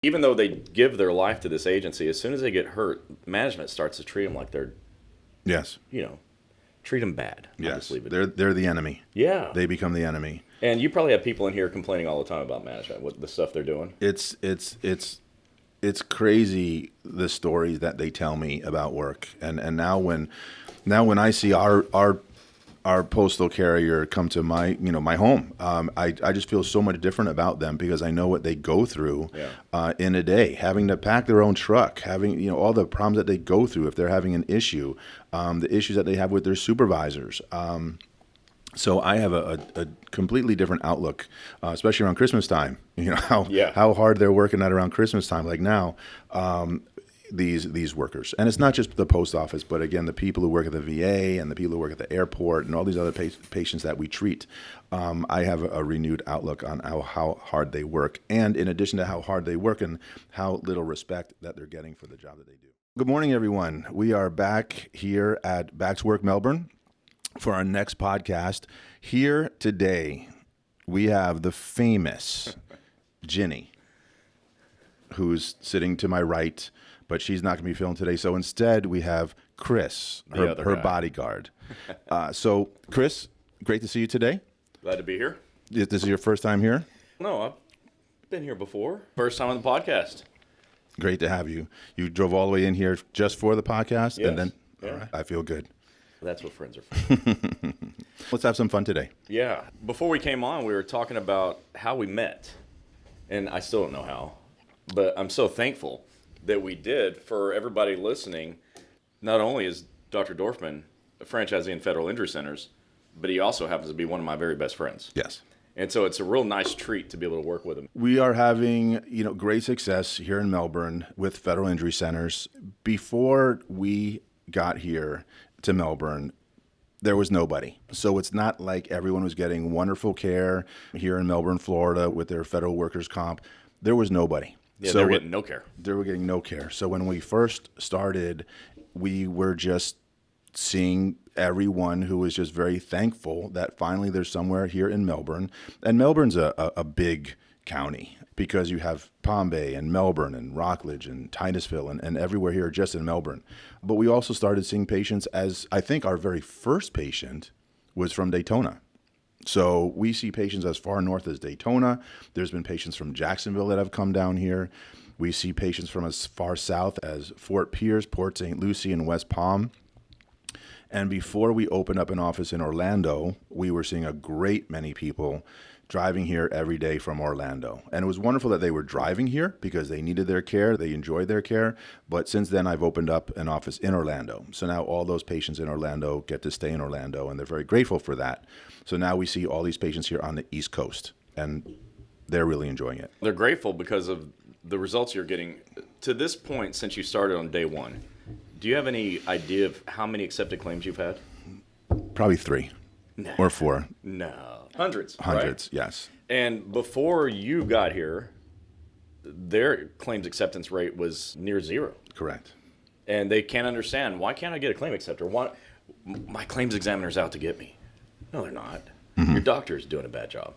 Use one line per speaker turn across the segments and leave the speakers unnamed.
Even though they give their life to this agency, as soon as they get hurt, management starts to treat them like they're,
Yes.
treat them bad. I'll
Yes.
just leave it.
They're the enemy.
Yeah.
They become the enemy.
And you probably have people in here complaining all the time about management, what the stuff they're doing.
It's crazy the stories that they tell me about work. And now when I see our postal carrier come to my my home, I just feel so much different about them because I know what they go through in a day, having to pack their own truck, having all the problems that they go through if they're having an issue, the issues that they have with their supervisors. So I have a completely different outlook, especially around Christmas time. How hard they're working at around Christmas time, like now. These workers, and it's not just the post office, but again, the people who work at the VA and the people who work at the airport and all these other patients that we treat. I have a renewed outlook on how hard they work, and in addition to how hard they work and how little respect that they're getting for the job that they do. Good morning, everyone. We are back here at Back to Work Melbourne for our next podcast. Here today, we have the famous Ginny, who's sitting to my right, but she's not going to be filmed today. So instead, we have Chris, her bodyguard. So, Chris, great to see you today.
Glad to be here.
This is your first time here?
No, I've been here before. First time on the podcast.
Great to have you. You drove all the way in here just for the podcast?
Yes.
And then,
Yeah.
All right, I feel good.
That's what friends are for.
Let's have some fun today.
Yeah. Before we came on, we were talking about how we met. And I still don't know how. But I'm so thankful that we did. For everybody listening, not only is Dr. Dorfman a franchisee in federal injury centers, but he also happens to be one of my very best friends.
Yes.
And so it's a real nice treat to be able to work with him.
We are having, great success here in Melbourne with federal injury centers. Before we got here to Melbourne, there was nobody. So it's not like everyone was getting wonderful care here in Melbourne, Florida with their federal workers' comp. There was nobody.
Yeah,
so
they were getting no care.
They were getting no care. So when we first started, we were just seeing everyone who was just very thankful that finally there's somewhere here in Melbourne. And Melbourne's a big county because you have Palm Bay and Melbourne and Rockledge and Titusville and everywhere here just in Melbourne. But we also started seeing patients, as I think our very first patient was from Daytona. So we see patients as far north as Daytona. There's been patients from Jacksonville that have come down here. We see patients from as far south as Fort Pierce, Port St. Lucie, and West Palm. And before we opened up an office in Orlando, we were seeing a great many people driving here every day from Orlando. And it was wonderful that they were driving here because they needed their care, they enjoyed their care. But since then, I've opened up an office in Orlando. So now all those patients in Orlando get to stay in Orlando, and they're very grateful for that. So now we see all these patients here on the East Coast, and they're really enjoying it.
They're grateful because of the results you're getting. To this point, since you started on day one, do you have any idea of how many accepted claims you've had?
Probably 3 or 4.
No. Hundreds,
Hundreds,
right?
Yes.
And before you got here, their claims acceptance rate was near 0.
Correct.
And they can't understand, why can't I get a claim acceptor? Why, my claims examiner's out to get me. No, they're not. Mm-hmm. Your doctor's doing a bad job.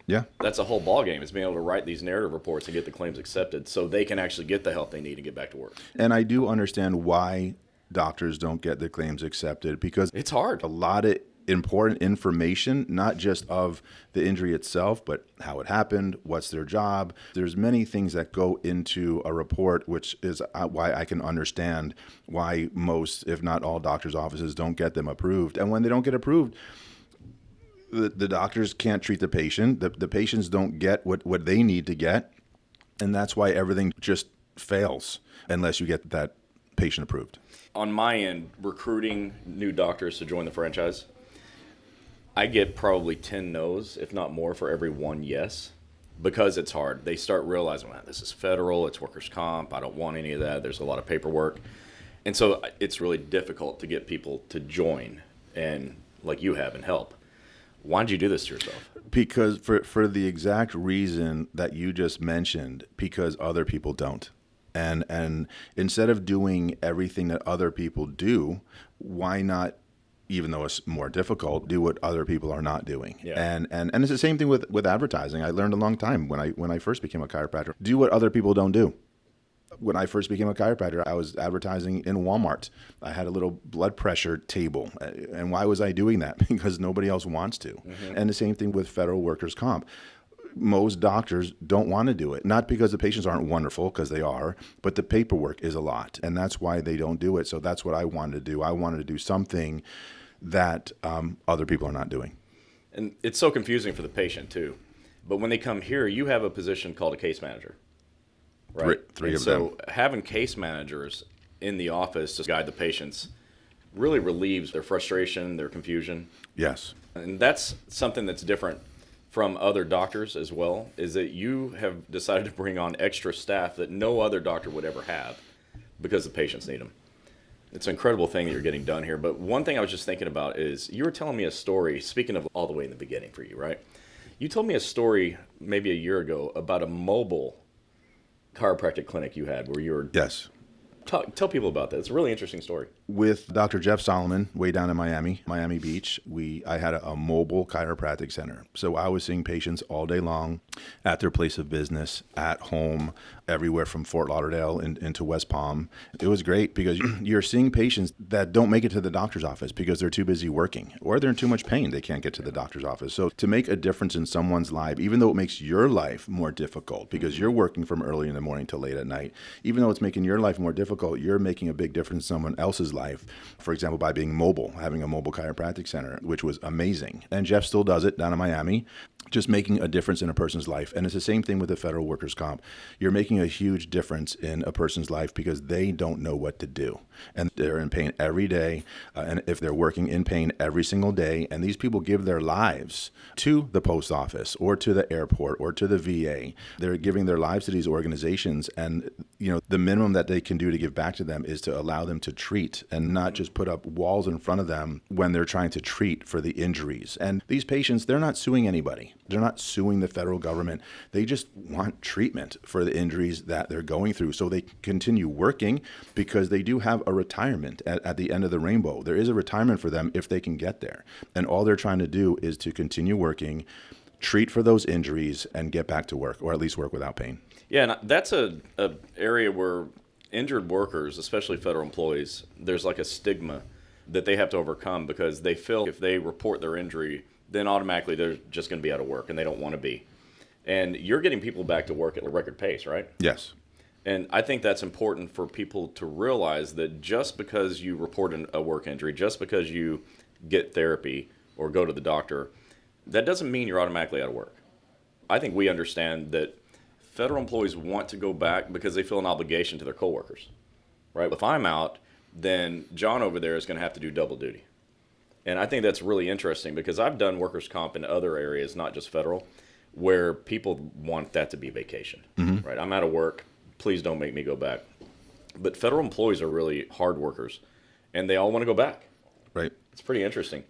Yeah.
That's a whole ballgame, is being able to write these narrative reports and get the claims accepted so they can actually get the help they need to get back to work.
And I do understand why doctors don't get their claims accepted, because
it's hard.
A lot of important information, not just of the injury itself, but how it happened, what's their job. There's many things that go into a report, which is why I can understand why most, if not all, doctors' offices don't get them approved. And when they don't get approved, the doctors can't treat the patient. The patients don't get what they need to get. And that's why everything just fails unless you get that patient approved.
On my end, recruiting new doctors to join the franchise, I get probably 10 no's, if not more, for every 1 yes, because it's hard. They start realizing, wow, this is federal, it's workers' comp, I don't want any of that, there's a lot of paperwork. And so it's really difficult to get people to join and, like you have, and help. Why did you do this to yourself?
Because for the exact reason that you just mentioned, because other people don't. And instead of doing everything that other people do, why not even though it's more difficult, do what other people are not doing.
Yeah.
And it's the same thing with advertising. I learned a long time when I first became a chiropractor. Do what other people don't do. When I first became a chiropractor, I was advertising in Walmart. I had a little blood pressure table. And why was I doing that? Because nobody else wants to. Mm-hmm. And the same thing with federal workers' comp. Most doctors don't want to do it. Not because the patients aren't wonderful, because they are, but the paperwork is a lot. And that's why they don't do it. So that's what I wanted to do. I wanted to do something that other people are not doing.
And it's so confusing for the patient, too. But when they come here, you have a position called a case manager. Right.
Three of them.
So having case managers in the office to guide the patients really relieves their frustration, their confusion.
Yes.
And that's something that's different from other doctors as well, is that you have decided to bring on extra staff that no other doctor would ever have because the patients need them. It's an incredible thing that you're getting done here. But one thing I was just thinking about is you were telling me a story, speaking of all the way in the beginning for you, right? You told me a story maybe a year ago about a mobile chiropractic clinic you had where you were...
Yes.
Tell people about that. It's a really interesting story.
With Dr. Jeff Solomon, way down in Miami Beach, I had a mobile chiropractic center. So I was seeing patients all day long at their place of business, at home, everywhere from Fort Lauderdale into West Palm. It was great because you're seeing patients that don't make it to the doctor's office because they're too busy working or they're in too much pain. They can't get to the doctor's office. So to make a difference in someone's life, even though it makes your life more difficult because you're working from early in the morning till late at night, even though it's making your life more difficult, you're making a big difference in someone else's life. For example, by being mobile, having a mobile chiropractic center, which was amazing. And Jeff still does it down in Miami, just making a difference in a person's life. And it's the same thing with the federal workers' comp. You're making a huge difference in a person's life because they don't know what to do. And they're in pain every day. And if they're working in pain every single day, and these people give their lives to the post office or to the airport or to the VA, they're giving their lives to these organizations. And, the minimum that they can do to give back to them is to allow them to treat and not just put up walls in front of them when they're trying to treat for the injuries. And these patients, they're not suing anybody. They're not suing the federal government. They just want treatment for the injuries that they're going through. So they continue working because they do have a retirement at the end of the rainbow. There is a retirement for them if they can get there. And all they're trying to do is to continue working, treat for those injuries, and get back to work, or at least work without pain.
Yeah, and that's a area where injured workers, especially federal employees, there's like a stigma that they have to overcome because they feel if they report their injury, then automatically they're just going to be out of work and they don't want to be. And you're getting people back to work at a record pace, right?
Yes.
And I think that's important for people to realize that just because you report a work injury, just because you get therapy or go to the doctor, that doesn't mean you're automatically out of work. I think we understand that federal employees want to go back because they feel an obligation to their coworkers, right? If I'm out, then John over there is going to have to do double duty. And I think that's really interesting because I've done workers' comp in other areas, not just federal, where people want that to be vacation, right? I'm out of work. Please don't make me go back. But federal employees are really hard workers, and they all want to go back.
Right.
It's pretty interesting.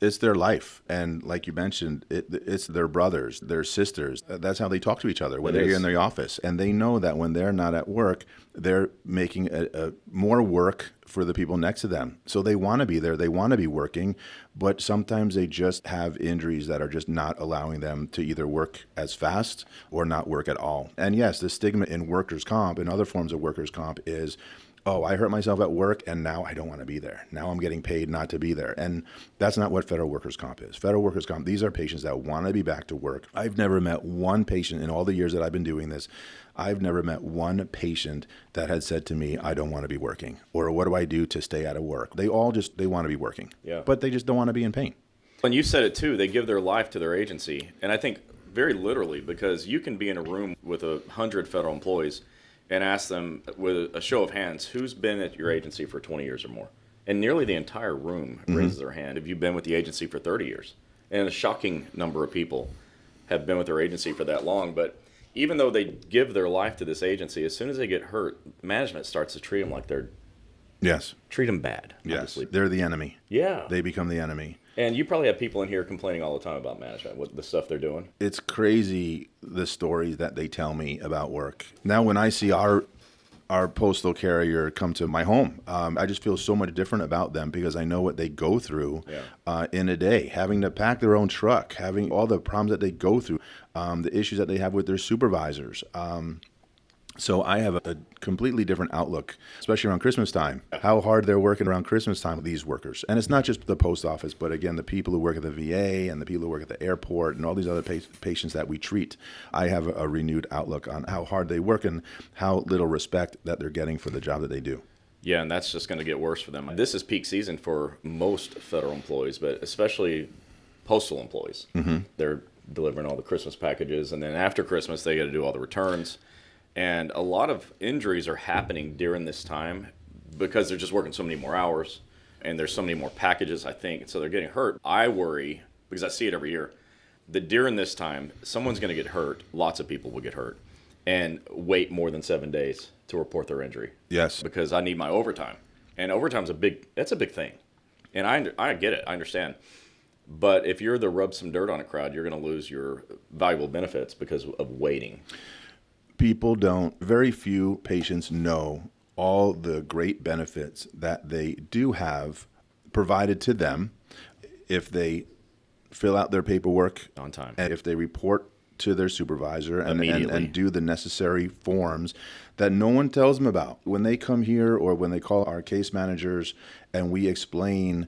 It's their life. And like you mentioned, it's their brothers, their sisters. That's how they talk to each other when they're here in the office. And they know that when they're not at work, they're making more work for the people next to them. So they want to be there. They want to be working. But sometimes they just have injuries that are just not allowing them to either work as fast or not work at all. And yes, the stigma in workers' comp and other forms of workers' comp is, oh, I hurt myself at work and now I don't want to be there. Now I'm getting paid not to be there. And that's not what federal workers' comp is. Federal workers' comp, these are patients that want to be back to work. I've never met one patient in all the years that I've been doing this. I've never met one patient that had said to me, I don't want to be working, or what do I do to stay out of work? They all they want to be working, but they just don't want to be in pain.
And you said it too, they give their life to their agency. And I think very literally, because you can be in a room with 100 federal employees and ask them with a show of hands, who's been at your agency for 20 years or more? And nearly the entire room raises their hand. Have you been with the agency for 30 years? And a shocking number of people have been with their agency for that long. But even though they give their life to this agency, as soon as they get hurt, management starts to treat them like they're...
Yes.
Treat them bad.
Yes.
Obviously.
They're the enemy.
Yeah.
They become the enemy.
And you probably have people in here complaining all the time about management, what the stuff they're doing.
It's crazy, the stories that they tell me about work. Now, when I see our our postal carrier come to my home. I just feel so much different about them because I know what they go through in a day, having to pack their own truck, having all the problems that they go through, the issues that they have with their supervisors. So I have a completely different outlook, especially around Christmas time, how hard they're working around Christmas time, these workers. And it's not just the post office, but again, the people who work at the VA and the people who work at the airport and all these other patients that we treat. I have a renewed outlook on how hard they work and how little respect that they're getting for the job that they do.
Yeah, and that's just going to get worse for them. This is peak season for most federal employees, but especially postal employees. They're delivering all the Christmas packages, and then after Christmas, they got to do all the returns. And a lot of injuries are happening during this time because they're just working so many more hours and there's so many more packages, I think. And so they're getting hurt. I worry, because I see it every year, that during this time, someone's going to get hurt. Lots of people will get hurt and wait more than 7 days to report their injury.
Yes.
Because I need my overtime. And overtime's a big thing. And I get it. I understand. But if you're the rub some dirt on a crowd, you're going to lose your valuable benefits because of waiting.
Very few patients know all the great benefits that they do have provided to them if they fill out their paperwork
On time.
and if they report to their supervisor and do the necessary forms that no one tells them about. When they come here or when they call our case managers and we explain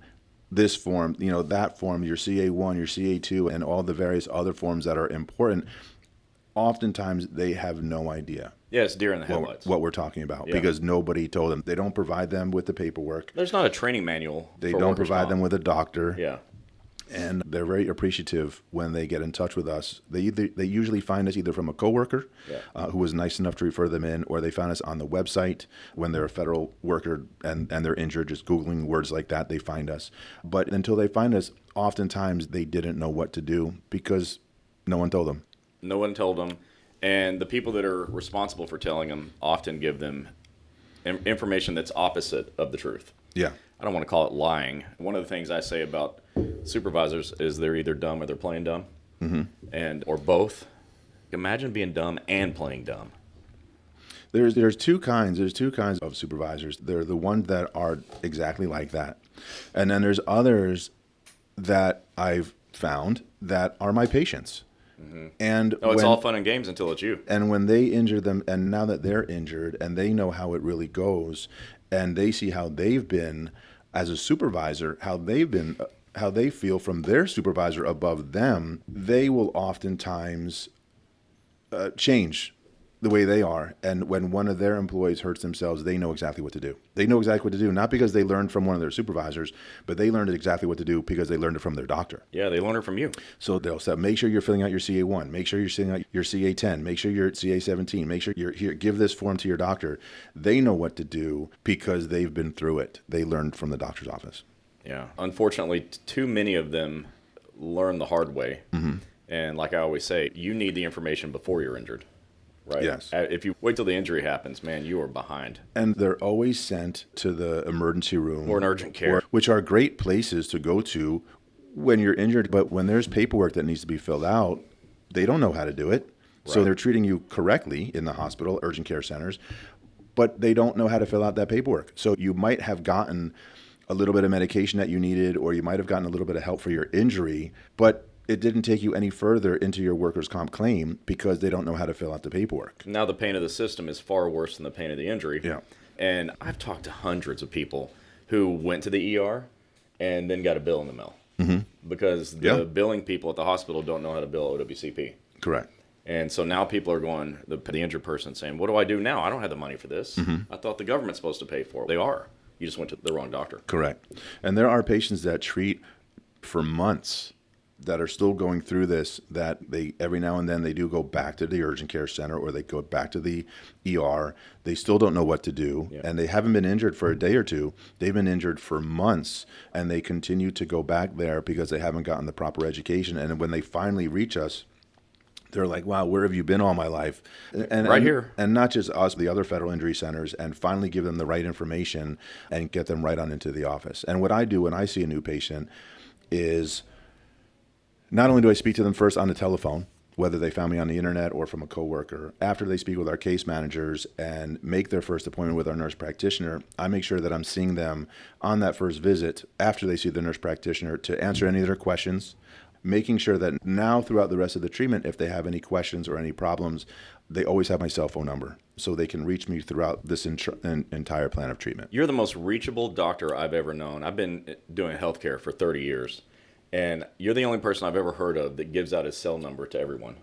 this form, that form, your CA1, your CA2, and all the various other forms that are important, oftentimes they have no idea.
Yeah, it's deer in the headlights.
What we're talking about because nobody told them. They don't provide them with the paperwork.
There's not a training manual.
They don't provide them with a doctor.
Yeah.
And they're very appreciative when they get in touch with us. They usually find us either from a coworker who was nice enough to refer them in, or they found us on the website when they're a federal worker and they're injured. Just Googling words like that, they find us. But until they find us, oftentimes they didn't know what to do because no one told them.
No one told them. And the people that are responsible for telling them often give them information that's opposite of the truth.
Yeah.
I don't want to call it lying. One of the things I say about supervisors is they're either dumb or they're playing dumb, or both. Imagine being dumb and playing dumb.
There's two kinds. There's two kinds of supervisors. They're the ones that are exactly like that, and then there's others that I've found that are my patients. And
it's all fun and games until it's you.
And when they injure them, and now that they're injured and they know how it really goes, and they see how they've been as a supervisor, how they feel from their supervisor above them, they will oftentimes change the way they are. And when one of their employees hurts themselves, they know exactly what to do. They know exactly what to do, not because they learned from one of their supervisors, but they learned exactly what to do because they learned it from their doctor.
Yeah, they learned it from you.
So they'll say, make sure you're filling out your CA1, make sure you're filling out your CA10, make sure you're at CA17, make sure you're here, give this form to your doctor. They know what to do because they've been through it. They learned from the doctor's office.
Yeah. Unfortunately, too many of them learn the hard way. And like I always say, you need the information before you're injured. Right.
Yes.
If you wait till the injury happens, man, you are behind.
And they're always sent to the emergency room
or an urgent care,
which are great places to go to when you're injured. But when there's paperwork that needs to be filled out, they don't know how to do it. Right. So they're treating you correctly in the hospital, urgent care centers, but they don't know how to fill out that paperwork. So you might have gotten a little bit of medication that you needed, or you might have gotten a little bit of help for your injury, but it didn't take you any further into your workers' comp claim because they don't know how to fill out the paperwork.
Now the pain of the system is far worse than the pain of the injury.
Yeah.
And I've talked to hundreds of people who went to the ER and then got a bill in the mail because the billing people at the hospital don't know how to bill OWCP.
Correct.
And so now people are going, the injured person saying, what do I do now? I don't have the money for this. I thought the government's supposed to pay for it. They are. You just went to the wrong doctor.
Correct. And there are patients that treat for months that are still going through this, that they every now and then they do go back to the urgent care center or they go back to the ER. They still don't know what to do, and they haven't been injured for a day or two. They've been injured for months, and they continue to go back there because they haven't gotten the proper education. And when they finally reach us, they're like, wow, where have you been all my life? And
right here.
And not just us, the other federal injury centers, and finally give them the right information and get them right on into the office. And what I do when I see a new patient is not only do I speak to them first on the telephone, whether they found me on the internet or from a coworker. After they speak with our case managers and make their first appointment with our nurse practitioner, I make sure that I'm seeing them on that first visit after they see the nurse practitioner to answer any of their questions, making sure that now throughout the rest of the treatment, if they have any questions or any problems, they always have my cell phone number so they can reach me throughout this entire plan of treatment.
You're the most reachable doctor I've ever known. I've been doing healthcare for 30 years. And you're the only person I've ever heard of that gives out his cell number to everyone.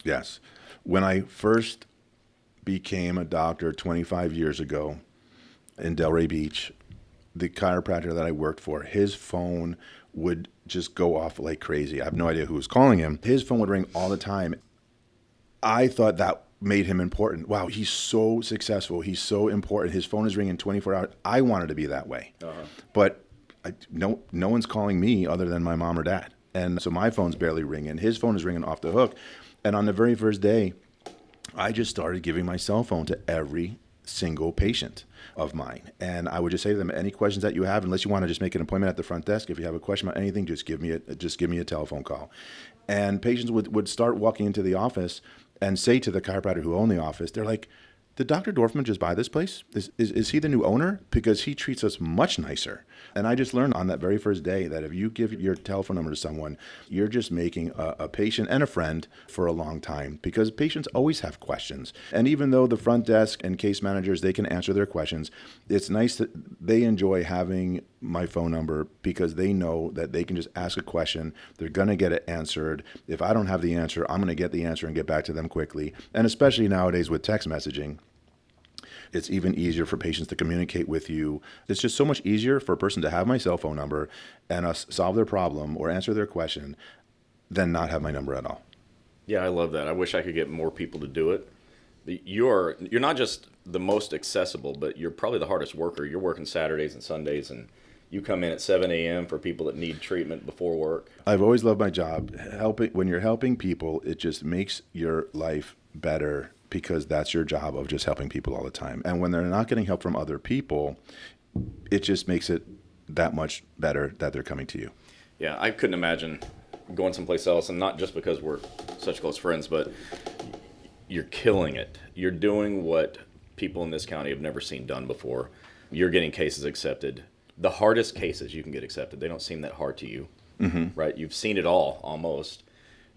Yes. When I first became a doctor 25 years ago in Delray Beach, the chiropractor that I worked for, his phone would just go off like crazy. I have no idea who was calling him. His phone would ring all the time. I thought that made him important. Wow, he's so successful. He's so important. His phone is ringing 24 hours. I wanted to be that way. But no one's calling me other than my mom or dad. And so my phone's barely ringing. His phone is ringing off the hook. And on the very first day, I just started giving my cell phone to every single patient of mine. And I would just say to them, any questions that you have, unless you want to just make an appointment at the front desk, if you have a question about anything, just give me a telephone call. And patients would start walking into the office and say to the chiropractor who owned the office, they're like, did Dr. Dorfman just buy this place? Is he the new owner? Because he treats us much nicer. And I just learned on that very first day that if you give your telephone number to someone, you're just making a patient and a friend for a long time, because patients always have questions. And even though the front desk and case managers, they can answer their questions, it's nice that they enjoy having my phone number because they know that they can just ask a question. They're going to get it answered. If I don't have the answer, I'm going to get the answer and get back to them quickly. And especially nowadays with text messaging, it's even easier for patients to communicate with you. It's just so much easier for a person to have my cell phone number and us solve their problem or answer their question than not have my number at all.
Yeah, I love that. I wish I could get more people to do it. You're not just the most accessible, but you're probably the hardest worker. You're working Saturdays and Sundays, and you come in at 7 a.m. for people that need treatment before work.
I've always loved my job. When you're helping people, it just makes your life better, because that's your job of just helping people all the time. And when they're not getting help from other people, it just makes it that much better that they're coming to you.
Yeah, I couldn't imagine going someplace else, and not just because we're such close friends, but you're killing it. You're doing what people in this county have never seen done before. You're getting cases accepted. The hardest cases you can get accepted, they don't seem that hard to you, right? You've seen it all, almost.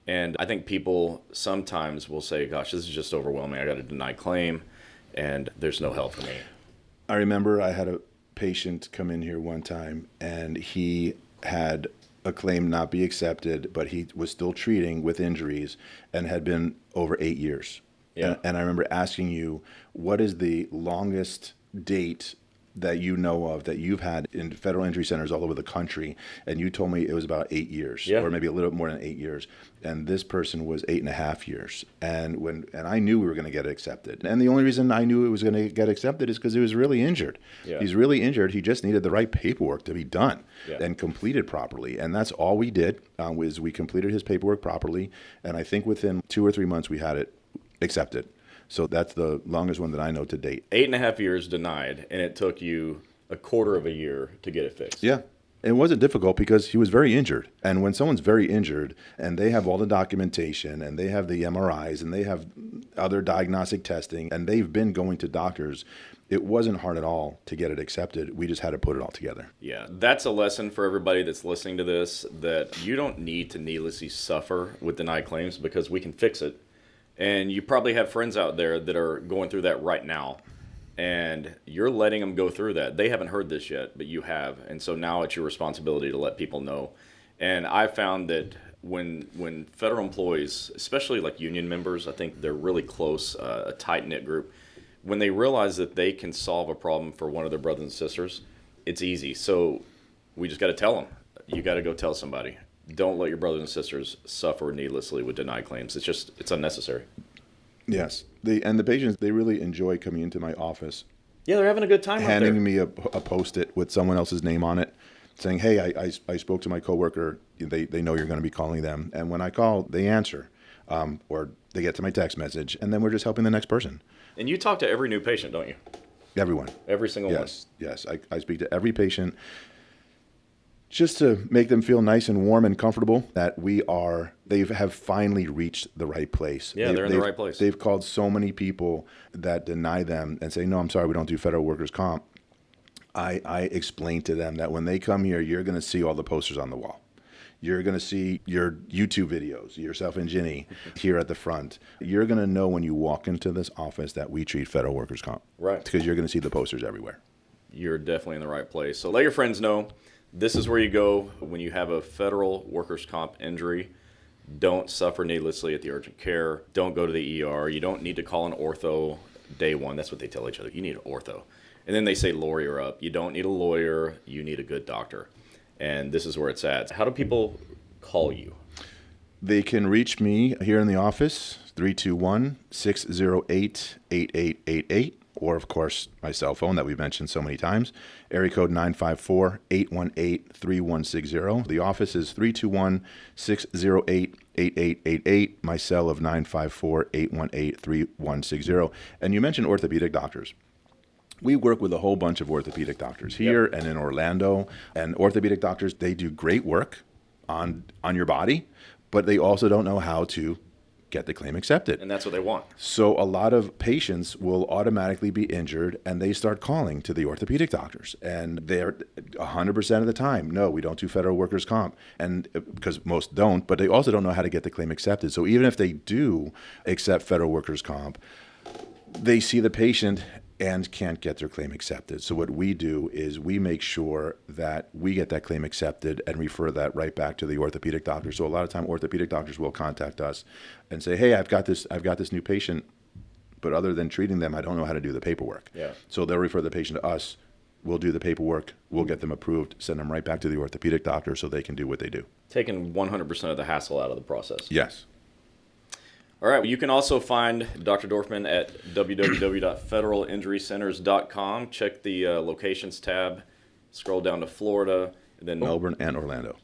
And I think people sometimes will say, gosh, this is just overwhelming. I got a denied claim, and there's no help for me.
I remember I had a patient come in here one time, and he had a claim not be accepted, but he was still treating with injuries and had been over 8 years.
Yeah.
And I remember asking you, what is the longest date that you know of that you've had in federal injury centers all over the country? And you told me it was about 8 years, or maybe a little bit more than 8 years. And this person was 8.5 years. And I knew we were going to get it accepted. And the only reason I knew it was going to get accepted is because he was really injured.
Yeah.
He's really injured. He just needed the right paperwork to be done and completed properly. And that's all we did, was we completed his paperwork properly. And I think within 2 or 3 months we had it accepted. So that's the longest one that I know to date.
8.5 years denied, and it took you a quarter of a year to get it fixed.
Yeah. It wasn't difficult because he was very injured. And when someone's very injured and they have all the documentation and they have the MRIs and they have other diagnostic testing and they've been going to doctors, it wasn't hard at all to get it accepted. We just had to put it all together.
Yeah, that's a lesson for everybody that's listening to this, that you don't need to needlessly suffer with denied claims, because we can fix it. And you probably have friends out there that are going through that right now, and you're letting them go through that. They haven't heard this yet, but you have. And so now it's your responsibility to let people know. And I found that when federal employees, especially like union members, I think they're really close, a tight-knit group, when they realize that they can solve a problem for one of their brothers and sisters, it's easy. So we just got to tell them. You got to go tell somebody. Don't let your brothers and sisters suffer needlessly with denied claims. It's unnecessary.
Yes. The patients, they really enjoy coming into my office.
Yeah, they're having a good time
handing me a Post-it with someone else's name on it, saying, hey, I spoke to my coworker. They know you're going to be calling them. And when I call, they answer, or they get to my text message, and then we're just helping the next person.
And you talk to every new patient, don't you?
Everyone.
Every single one.
Yes. I speak to every patient. Just to make them feel nice and warm and comfortable that they have finally reached the right place.
Yeah, they're in the right place.
They've called so many people that deny them and say, no, I'm sorry, we don't do federal workers' comp. I explained to them that when they come here, you're going to see all the posters on the wall. You're going to see your YouTube videos, yourself and Ginny here at the front. You're going to know when you walk into this office that we treat federal workers' comp.
Right.
Because you're going to see the posters everywhere.
You're definitely in the right place. So let your friends know this is where you go when you have a federal workers' comp injury. Don't suffer needlessly at the urgent care. Don't go to the ER. You don't need to call an ortho day one. That's what they tell each other. You need an ortho. And then they say lawyer up. You don't need a lawyer. You need a good doctor. And this is where it's at. How do people call you?
They can reach me here in the office, 321-608-8888. Or, of course, my cell phone that we've mentioned so many times, area code 954-818-3160. The office is 321-608-8888, my cell of 954-818-3160. And you mentioned orthopedic doctors. We work with a whole bunch of orthopedic doctors here and in Orlando. And orthopedic doctors, they do great work on your body, but they also don't know how to get the claim accepted.
And that's what they want.
So a lot of patients will automatically be injured and they start calling to the orthopedic doctors. And they're 100% of the time, no, we don't do federal workers' comp. And because most don't, but they also don't know how to get the claim accepted. So even if they do accept federal workers' comp, they see the patient and can't get their claim accepted. So what we do is we make sure that we get that claim accepted and refer that right back to the orthopedic doctor. So a lot of time orthopedic doctors will contact us and say, hey, I've got this new patient, but other than treating them, I don't know how to do the paperwork.
Yeah.
So they'll refer the patient to us. We'll do the paperwork. We'll get them approved, send them right back to the orthopedic doctor so they can do what they do.
Taking 100% of the hassle out of the process.
Yes.
All right. Well, you can also find Dr. Dorfman at www.federalinjurycenters.com. Check the locations tab. Scroll down to Florida. And then
Melbourne and Orlando.